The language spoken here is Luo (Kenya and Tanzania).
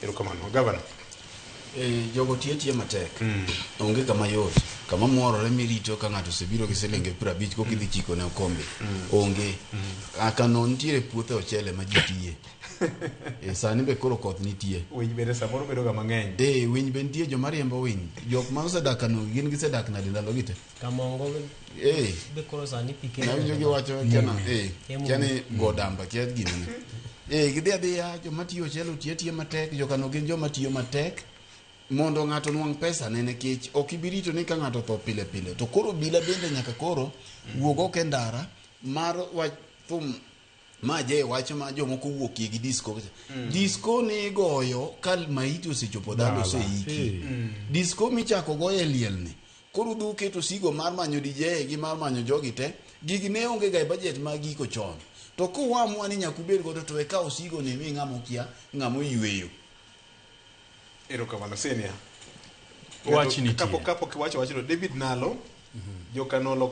Erokamano. Gavana. Jogo tiye matek. Onge kama yot. Kama morore mirito ka ng'ato osebiro gi silenge 50 kokidhi chiko ne okombe. Onge. Akano nitiere puothe ochele ma ji tiye. Sani be koro koth nitie. Winy bende samoro bedo ga mang'eny. Winy be nitie joma riembo winy. Jok ma osedak kano gin gisedak nade ndalo gite. Kamongo be koro sani pike. Na winjo giwacho kiani godamba kiat gini. Gidhi adhiya joma tiyo ochele tiye matek, jokano gin joma tiyo matek. Mondo ng'ato nwang' pesa ne nikech ok ibirito ni ka ng'ato tho pile pile to koro bila bende nyaka koro wuogo ke ndara mar thum ma je wacho ma jomoko wuokie gi disco. Disco ni goyo kal maiti osechopo dalo seiki. Disco michako goyo e liel ni koro du keto sigo mar manyo DJ gi mar manyo jogi te gigi ne onge ga budget ma giko chon to kuamua ni nyakubed godo to e ka osigo ne mi ng'amo kia ng'amo yweyo. Erokamano Senia. Wachni kapo kiwacho David Nalo, jokanolo